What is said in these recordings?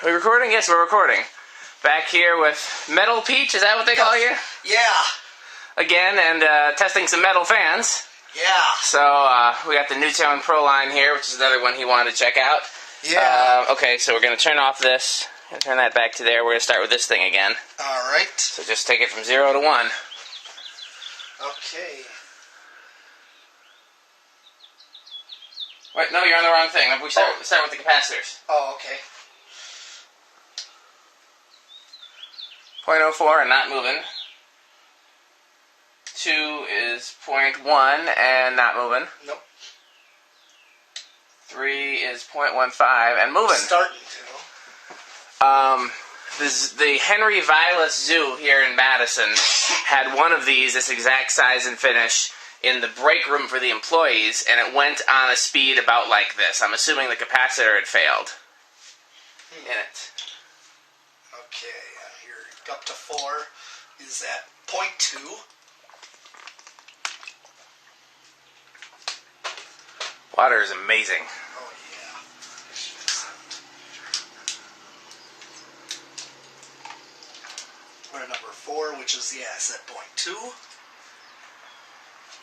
Are we recording? Yes, we're recording. Back here with Metal Peach, is that what they call you? Yeah. Again, and testing some metal fans. Yeah. So, we got the Nutone Proline here, which is another one he wanted to check out. Yeah. Okay, so we're going to turn off this, and turn that back to there. We're going to start with this thing again. Alright. So just take it from 0 to 1. Okay. Wait, no, you're on the wrong thing. We start with the capacitors. Oh, okay. 0.04 and not moving. 2 is 0.1 and not moving. Nope. 3 is 0.15 and moving. Starting to. The Henry Vilas Zoo here in Madison had one of these, this exact size and finish, in the break room for the employees, and it went on a speed about like this. I'm assuming the capacitor had failed in it. Okay, here up to 4 is at 0.2. Water is amazing. Oh, yeah. We're at number 4, which is, it's at 0.2.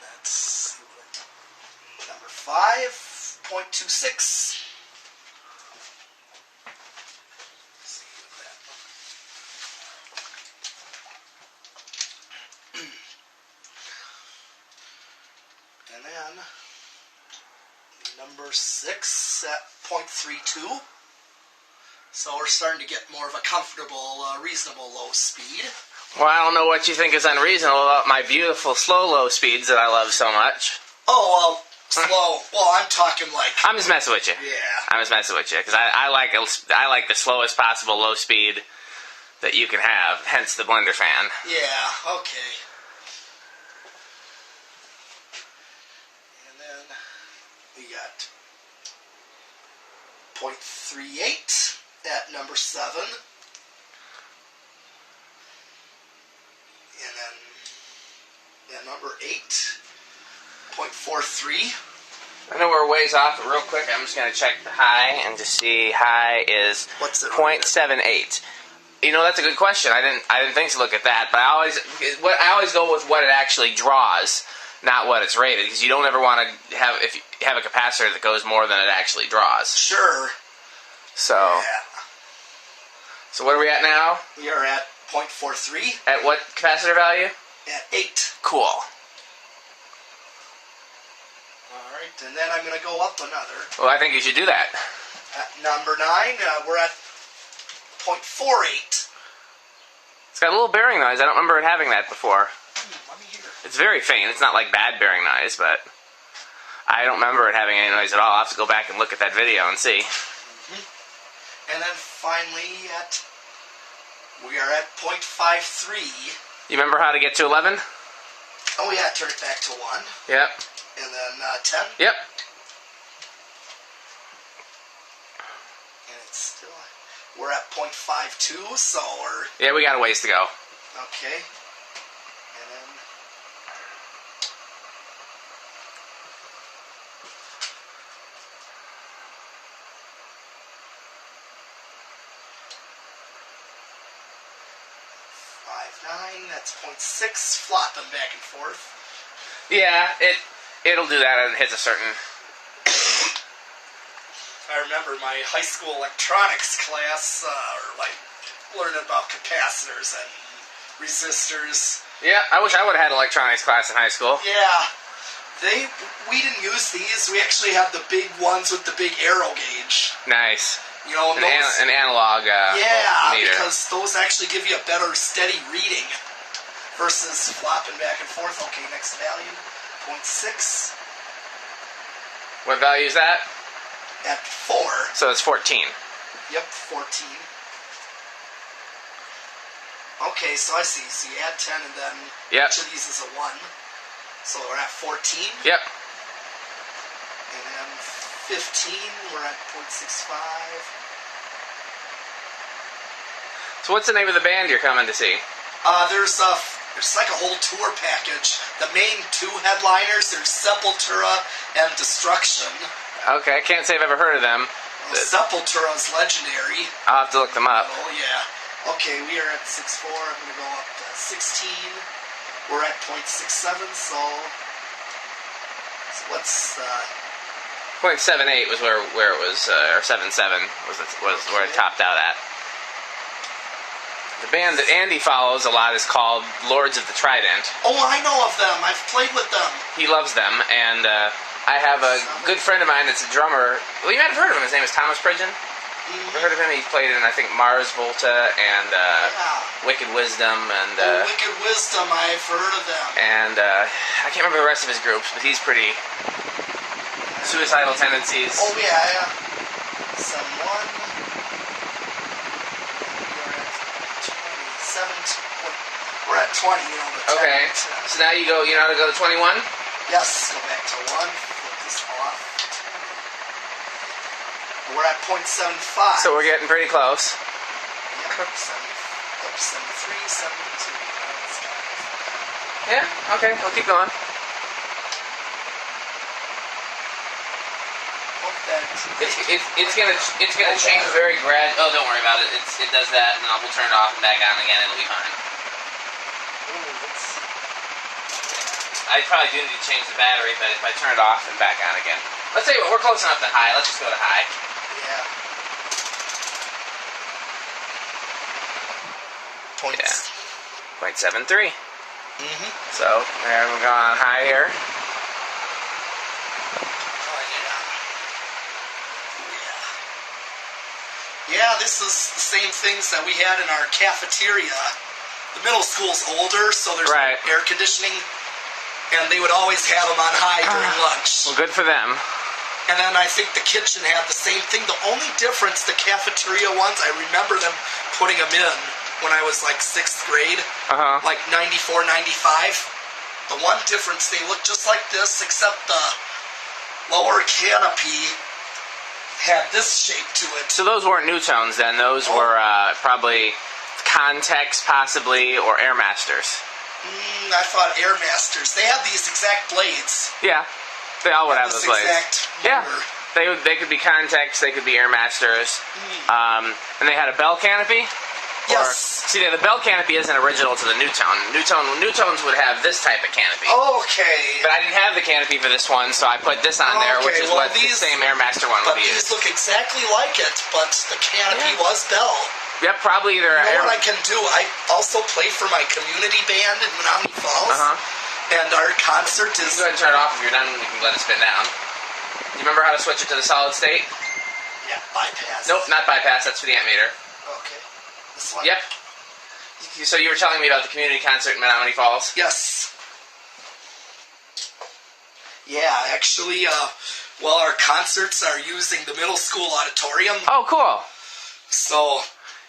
That's number 5, 0.26. And then number 6 at 0.32. So we're starting to get more of a comfortable, reasonable low speed. Well, I don't know what you think is unreasonable about my beautiful slow low speeds that I love so much. Oh, well, slow. Well, I'm talking like... I'm just messing with you. Yeah. I'm just messing with you, because I like the slowest possible low speed that you can have, hence the blender fan. Yeah, okay. And then we got 0.38 at number 7. And then number 8, 0.43. I know we're ways off, but real quick, I'm just going to check the high and just see high is 0.78. You know, that's a good question. I didn't think to look at that, but I always go with what it actually draws, not what it's rated, because you don't ever want to have, if you have a capacitor that goes more than it actually draws. Sure. So, Yeah. So what are we at now? We are at 0.43. At what capacitor value? At 8. Cool. Alright, and then I'm going to go up another. Well, I think you should do that. At number 9, we're at 0.48. It's got a little bearing noise. I don't remember it having that before. Let me hear. It's very faint. It's not like bad bearing noise, but I don't remember it having any noise at all. I'll have to go back and look at that video and see. And then finally we are at 0.53. You remember how to get to 11? Oh yeah, turn it back to 1. Yep. And then 10. Yep. And it's still, we're at 0.52, so we're... Yeah, we got a ways to go. Okay. And then... That's 0.6, flopping back and forth. Yeah, it'll do that and it hits a certain... I remember my high school electronics class, learning about capacitors and resistors. Yeah, I wish I would have had electronics class in high school. Yeah, we didn't use these. We actually had the big ones with the big arrow gauge. Nice. You know, an analog meter. Because those actually give you a better steady reading versus flopping back and forth. Okay, next value, 0.6. What value is that? At 4. So it's 14. Yep, 14. Okay, so I see. So you add 10 and then each of these is a 1. So we're at 14. Yep. And then 15, we're at 0.65. So what's the name of the band you're coming to see? There's like a whole tour package. The main 2 headliners, there's Sepultura and Destruction. Okay, I can't say I've ever heard of them. Sepultura's legendary. I'll have to look them up. Oh, yeah. Okay, we are at 6.4. I'm going to go up to 16. We're at 0.67, so what's... 0.78 was where it was, or 7.7 was where it topped out at. The band that Andy follows a lot is called Lords of the Trident. Oh, I know of them. I've played with them. He loves them, and I have a good friend of mine that's a drummer. Well, you might have heard of him. His name is Thomas Pridgeon. Ever heard of him? He's played in, I think, Mars Volta and Wicked Wisdom. And Wicked Wisdom, I've heard of them. And I can't remember the rest of his groups, but he's pretty... Suicidal tendencies. Oh, yeah. 7-1. We're at 20, you know. Okay. So now you know how to go to 21? Yes, go back to 1. Flip this off. We're at 0.75. So we're getting pretty close. Yep, 73, 72. Yeah, okay, we'll keep going. It's gonna change very gradually. Oh, don't worry about it. It does that, and we'll turn it off and back on again. It'll be fine. I probably do need to change the battery, but if I turn it off and back on again, let's tell you what. We're close enough to high. Let's just go to high. Yeah. Points. Yeah. 0.73. So there we're going on high here. Yeah, this is the same things that we had in our cafeteria. The middle school's older, so there's air conditioning, and they would always have them on high during lunch. Well, good for them. And then I think the kitchen had the same thing. The only difference, the cafeteria ones, I remember them putting them in when I was like 6th grade, like 94, 95. The one difference, they look just like this, except the lower canopy had this shape to it. So those weren't Nutones then. Those were probably Context, possibly, or Airmasters. I thought Airmasters. They have these exact blades. Yeah, they all would have those blades. Yeah, they could be Context. They could be Airmasters. And they had a bell canopy. Yes. See, the bell canopy isn't original to the Nutone. Nutones would have this type of canopy. Okay. But I didn't have the canopy for this one, so I put this on there, which is what the same Airmaster one would use. But these look exactly like it, but the canopy was bell. Yep, probably either. You know what I can do? I also play for my community band in Menominee Falls, and our concert is... You can go ahead and turn it off if you're done, and you can let it spin down. Do you remember how to switch it to the solid state? Yeah, bypass. Nope, not bypass. That's for the ammeter. Okay. This one? Yep. So you were telling me about the community concert in Menominee Falls? Yes. Yeah, actually, our concerts are using the middle school auditorium. Oh, cool. So...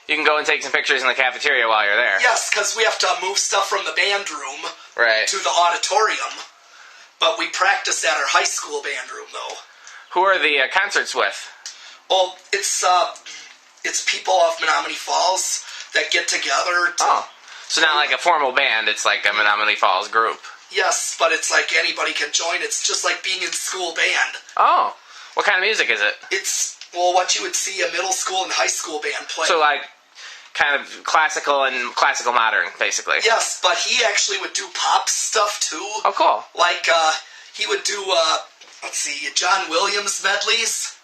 You can go and take some pictures in the cafeteria while you're there. Yes, because we have to move stuff from the band room to the auditorium. But we practice at our high school band room, though. Who are the concerts with? Well, it's people off Menominee Falls that get together. So not like a formal band, it's like a Menominee Falls group. Yes, but it's like anybody can join. It's just like being in school band. Oh. What kind of music is it? It's, what you would see a middle school and high school band play. So like kind of classical and classical modern, basically. Yes, but he actually would do pop stuff, too. Oh, cool. Like, he would do, John Williams medleys.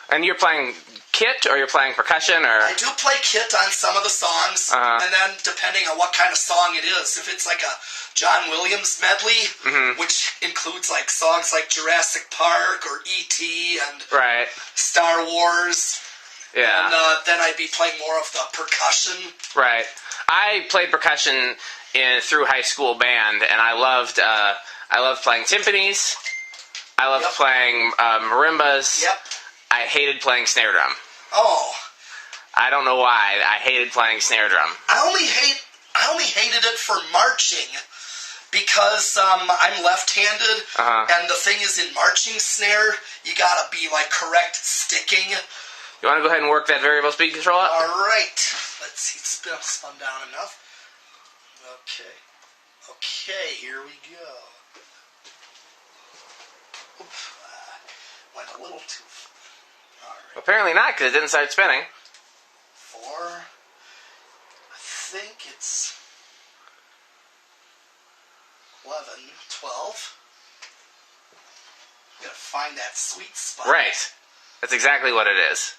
And you're playing kit, or you're playing percussion, or...? I do play kit on some of the songs, and then depending on what kind of song it is, if it's like a John Williams medley, which includes like songs like Jurassic Park, or E.T., and Star Wars... Yeah. And then I'd be playing more of the percussion. Right. I played percussion through high school band, and I loved playing timpanis. I loved playing marimbas. Yep. I hated playing snare drum. Oh. I don't know why. I hated playing snare drum. I only hated it for marching because I'm left-handed, and the thing is, in marching snare, you gotta be like correct sticking. You want to go ahead and work that variable speed control up? All right. Let's see. It's spun down enough. Okay, here we go. Went a little too... Alright. Apparently not, because it didn't start spinning. 4. I think it's 11, 12. You gotta find that sweet spot. Right. That's exactly what it is.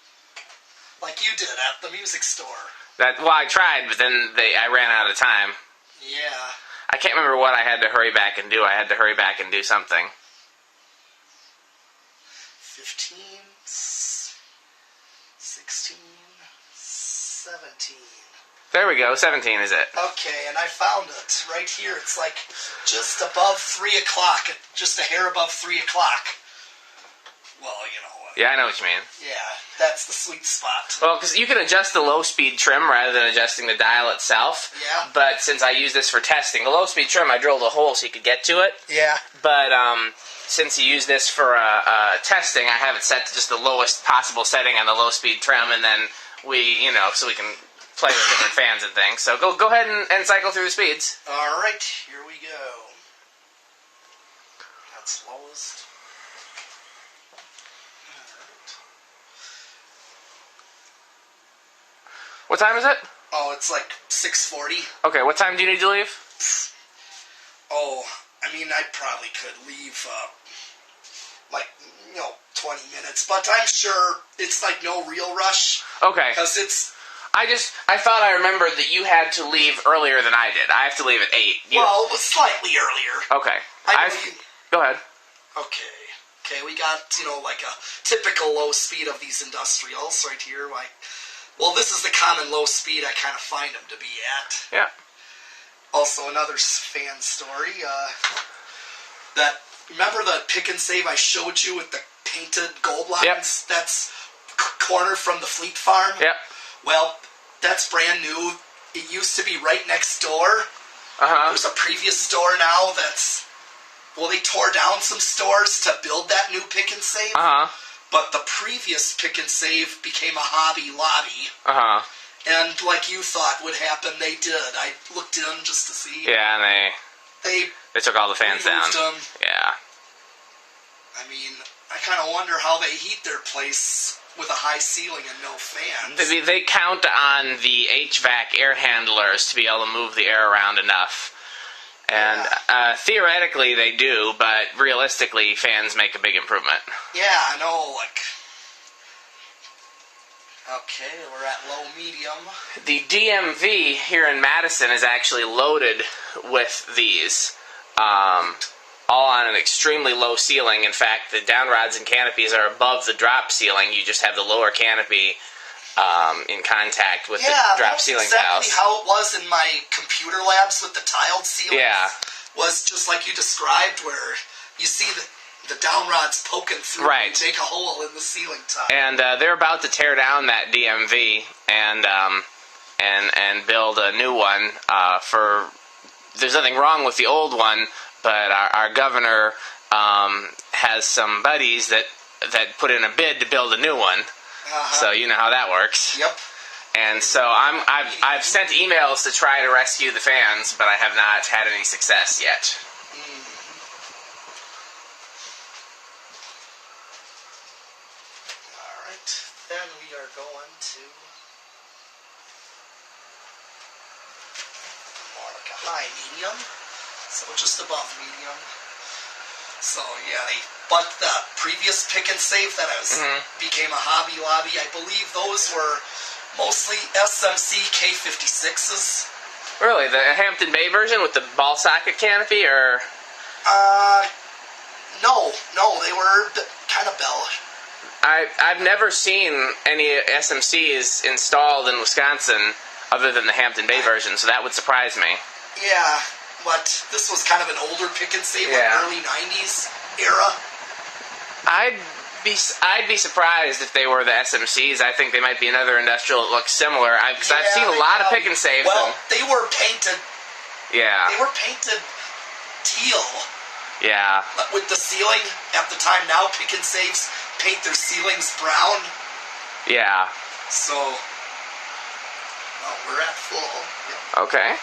Like you did at the music store. Well, I tried, but then I ran out of time. Yeah. I can't remember what I had to hurry back and do. I had to hurry back and do something. 15, 16, 17. There we go. 17 is it. Okay, and I found it right here. It's like just above 3 o'clock. Just a hair above 3 o'clock. Well, you know. Yeah, I know what you mean. Yeah, that's the sweet spot. Well, because you can adjust the low-speed trim rather than adjusting the dial itself. Yeah. But since I use this for testing, the low-speed trim, I drilled a hole so you could get to it. Yeah. But since you use this for testing, I have it set to just the lowest possible setting on the low-speed trim, and then so we can play with different fans and things. So go ahead and cycle through the speeds. All right, here we go. That's lowest. What time is it? Oh, it's like 6:40. Okay, what time do you need to leave? Oh, I mean, I probably could leave, 20 minutes, but I'm sure it's like no real rush. Okay. Because it's... I thought I remembered that you had to leave earlier than I did. I have to leave at 8. Well, it was slightly earlier. Okay. Go ahead. Okay, we got, like a typical low speed of these industrials right here. Well, this is the common low speed I kind of find them to be at. Yeah. Also, another fan story. Remember the pick and save I showed you with the painted gold lines? Yep. That's corner from the Fleet Farm? Yep. Well, that's brand new. It used to be right next door. Uh-huh. There's a previous store now that's... Well, they tore down some stores to build that new pick and save. Uh-huh. But the previous pick and save became a Hobby Lobby. Uh-huh. And like you thought would happen, they did. I looked in just to see. Yeah, and they took all the fans down. Them. Yeah. I mean, I kind of wonder how they heat their place with a high ceiling and no fans. They count on the HVAC air handlers to be able to move the air around enough. And theoretically they do, but realistically fans make a big improvement. Yeah, I know, Okay, we're at low medium. The DMV here in Madison is actually loaded with these, all on an extremely low ceiling. In fact, the down rods and canopies are above the drop ceiling. You just have the lower canopy in contact with the drop ceiling tiles. Yeah, exactly how it was in my computer labs with the tiled ceilings. Yeah. Was just like you described, where you see the down rods poking through and make a hole in the ceiling tile. And they're about to tear down that DMV and build a new one. There's nothing wrong with the old one, but our governor has some buddies that put in a bid to build a new one. So you know how that works. Yep. And so I've sent emails to try to rescue the fans, but I have not had any success yet. Alright, then we are going to more like a high medium, so just above medium. So yeah, but the previous pick and save that became a Hobby Lobby, I believe those were mostly SMC K56s. Really? The Hampton Bay version with the ball socket canopy, or? No, they were kind of Bell. I've never seen any SMCs installed in Wisconsin other than the Hampton Bay version, so that would surprise me. Yeah, but this was kind of an older pick and save, like early 90s era. I'd be surprised if they were the SMCs. I think they might be another industrial that looks similar. Because I've seen a lot of pick and saves. Well, they were painted. Yeah. They were painted teal. Yeah. With the ceiling at the time. Now pick and saves paint their ceilings brown. Yeah. So, we're at full. Yep. Okay.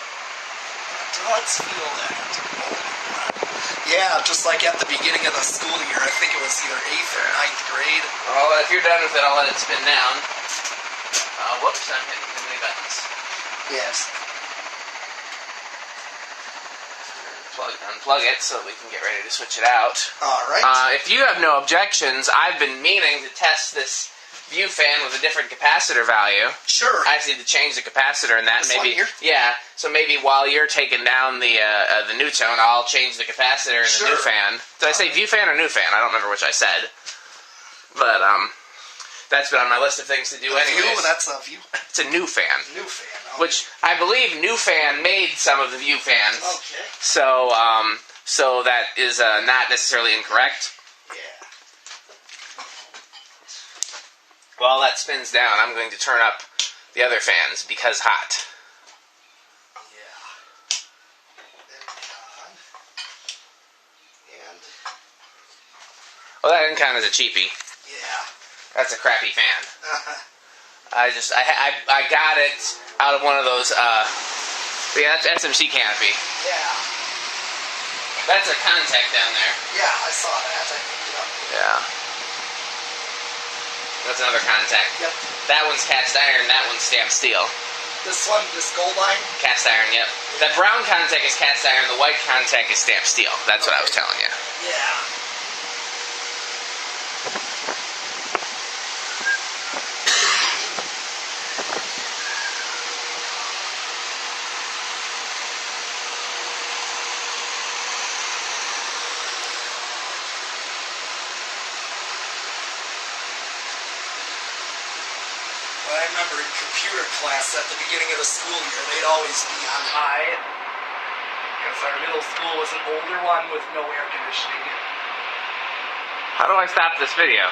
Let's feel that. Yeah, just like at the beginning of the school year. I think it was either 8th or 9th grade. Well, if you're done with it, I'll let it spin down. Whoops, I'm hitting too many buttons. Yes. Unplug it so that we can get ready to switch it out. All right. If you have no objections, I've been meaning to test this view fan with a different capacitor value. Sure. I just need to change the capacitor in that. This maybe one here? Yeah. So maybe while you're taking down the Nutone, I'll change the capacitor in the new fan. Did I say view fan or new fan? I don't remember which I said. But that's been on my list of things to do anyways. View? That's a view? It's a new fan. New fan. Okay. Which I believe new fan made some of the view fans. Okay. So that is not necessarily incorrect. Yeah. While that spins down, I'm going to turn up the other fans because hot. Yeah. Then on. And. Well, that didn't count as a cheapie. Yeah. That's a crappy fan. I got it out of one of those. Yeah, that's SMC canopy. Yeah. That's a contact down there. Yeah, I saw that. I picked it up. Yeah. That's another contact. Yep. That one's cast iron. That one's stamped steel. This one, this gold line? Cast iron, yep. The brown contact is cast iron. The white contact is stamped steel. That's what I was telling you. Yeah. I remember in computer class at the beginning of the school year, they'd always be on high. Because our middle school was an older one with no air conditioning. How do I stop this video?